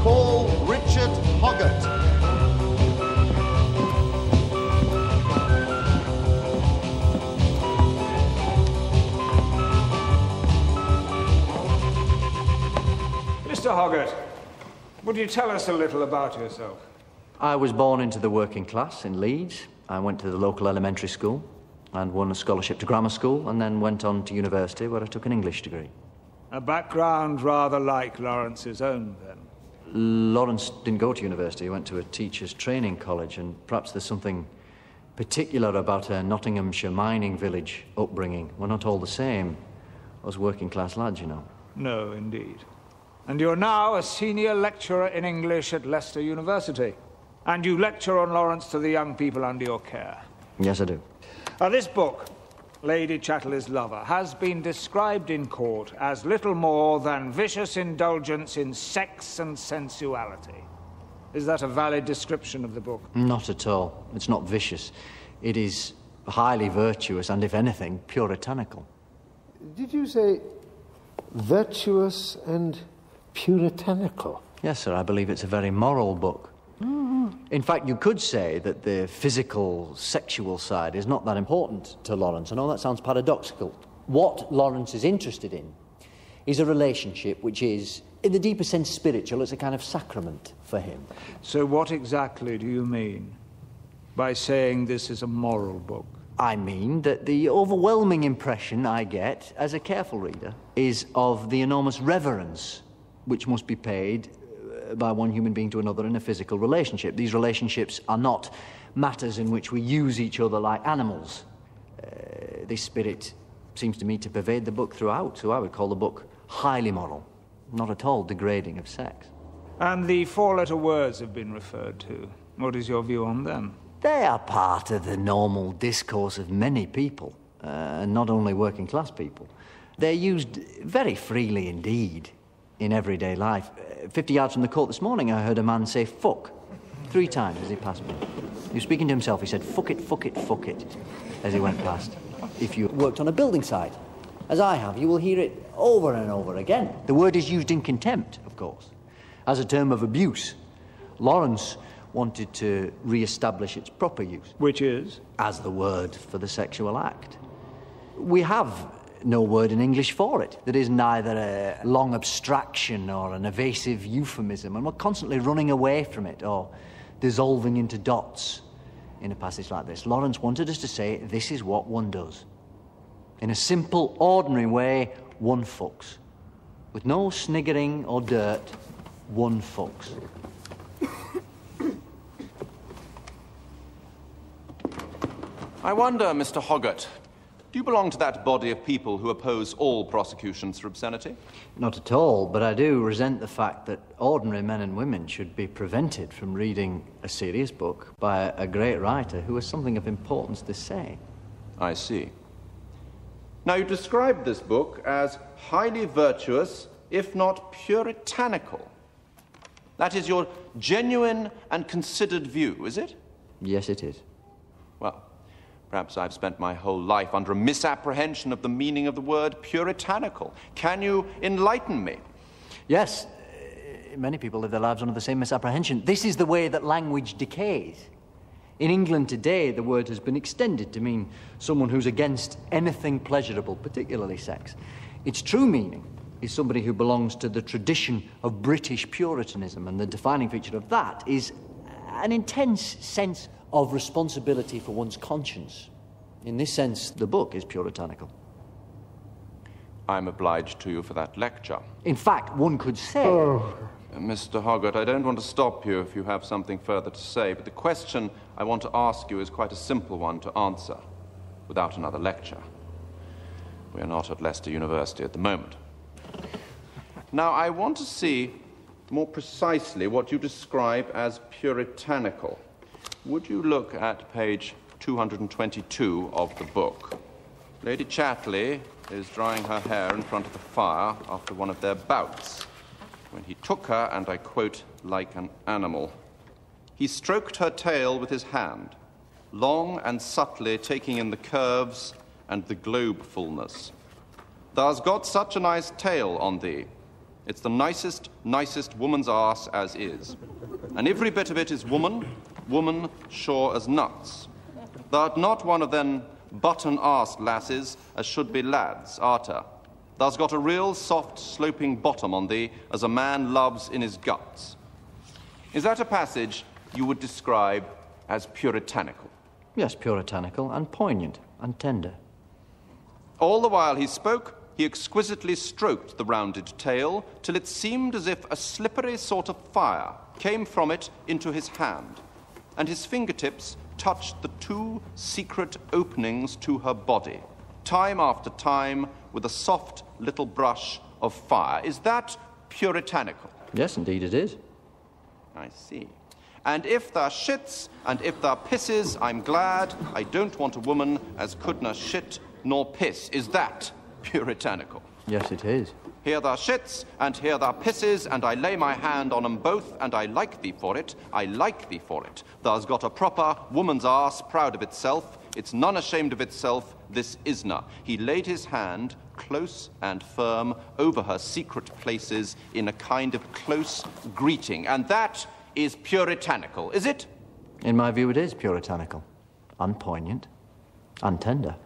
call Richard Hoggart. Mr. Hoggart, would you tell us a little about yourself? I was born into the working class in Leeds. I went to the local elementary school and won a scholarship to grammar school, and then went on to university where I took an English degree. A background rather like Lawrence's own, then. Lawrence didn't go to university. He went to a teacher's training college, and perhaps there's something particular about a Nottinghamshire mining village upbringing. We're not all the same as working class lads, you know. No, indeed. And you're now a senior lecturer in English at Leicester University. And you lecture on Lawrence to the young people under your care. Yes, I do. This book, Lady Chatterley's Lover, has been described in court as little more than vicious indulgence in sex and sensuality. Is that a valid description of the book? Not at all. It's not vicious. It is highly virtuous and, if anything, puritanical. Did you say virtuous and puritanical? Yes, sir. I believe it's a very moral book. In fact, you could say that the physical, sexual side is not that important to Lawrence. I know that sounds paradoxical. What Lawrence is interested in is a relationship which is, in the deeper sense, spiritual. It's a kind of sacrament for him. So what exactly do you mean by saying this is a moral book? I mean that the overwhelming impression I get, as a careful reader, is of the enormous reverence which must be paid by one human being to another in a physical relationship. These relationships are not matters in which we use each other like animals. This spirit seems to me to pervade the book throughout, so I would call the book highly moral, not at all degrading of sex. And the four-letter words have been referred to. What is your view on them? They are part of the normal discourse of many people, and not only working-class people. They're used very freely indeed in everyday life. 50 yards from the court this morning, I heard a man say fuck 3 times as he passed me. He was speaking to himself. He said, fuck it, fuck it, fuck it, as he went past. If you worked on a building site, as I have, you will hear it over and over again. The word is used in contempt, of course, as a term of abuse. Lawrence wanted to re-establish its proper use. Which is? As the word for the sexual act. We have no word in English for it. That is neither a long abstraction or an evasive euphemism, and we're constantly running away from it or dissolving into dots in a passage like this. Lawrence wanted us to say, this is what one does. In a simple, ordinary way, one fucks. With no sniggering or dirt, one fucks. I wonder, Mr. Hoggart, do you belong to that body of people who oppose all prosecutions for obscenity? Not at all, but I do resent the fact that ordinary men and women should be prevented from reading a serious book by a great writer who has something of importance to say. I see. Now, you described this book as highly virtuous, if not puritanical. That is your genuine and considered view, is it? Yes, it is. Well, perhaps I've spent my whole life under a misapprehension of the meaning of the word puritanical. Can you enlighten me? Yes. Many people live their lives under the same misapprehension. This is the way that language decays. In England today, the word has been extended to mean someone who's against anything pleasurable, particularly sex. Its true meaning is somebody who belongs to the tradition of British Puritanism, and the defining feature of that is an intense sense of responsibility for one's conscience. In this sense, the book is puritanical. I'm obliged to you for that lecture. In fact, one could say... Mr. Hoggart, I don't want to stop you if you have something further to say, but the question I want to ask you is quite a simple one to answer without another lecture. We are not at Leicester University at the moment. Now, I want to see more precisely what you describe as puritanical. Would you look at page 222 of the book? Lady Chatterley is drying her hair in front of the fire after one of their bouts, when he took her, and I quote, like an animal. He stroked her tail with his hand, long and subtly taking in the curves and the globefulness. Thou's got such a nice tail on thee. It's the nicest woman's arse as is. And every bit of it is woman sure as nuts. Thou'rt not one of them button-arsed lasses as should be lads, arter. Thou's got a real soft, sloping bottom on thee as a man loves in his guts. Is that a passage you would describe as puritanical? Yes, puritanical and poignant and tender. All the while he spoke, he exquisitely stroked the rounded tail till it seemed as if a slippery sort of fire came from it into his hand, and his fingertips touched the two secret openings to her body, time after time, with a soft little brush of fire. Is that puritanical? Yes, indeed it is. I see. And if thou shits, and if thou pisses, I'm glad I don't want a woman as couldna shit nor piss. Is that puritanical? Yes, it is. Here thou shits, and here thou pisses, and I lay my hand on 'em both, and I like thee for it, I like thee for it. Thou's got a proper woman's arse, proud of itself, it's none ashamed of itself, this isna. He laid his hand close and firm over her secret places in a kind of close greeting, and that is puritanical, is it? In my view, it is puritanical, and poignant, and tender.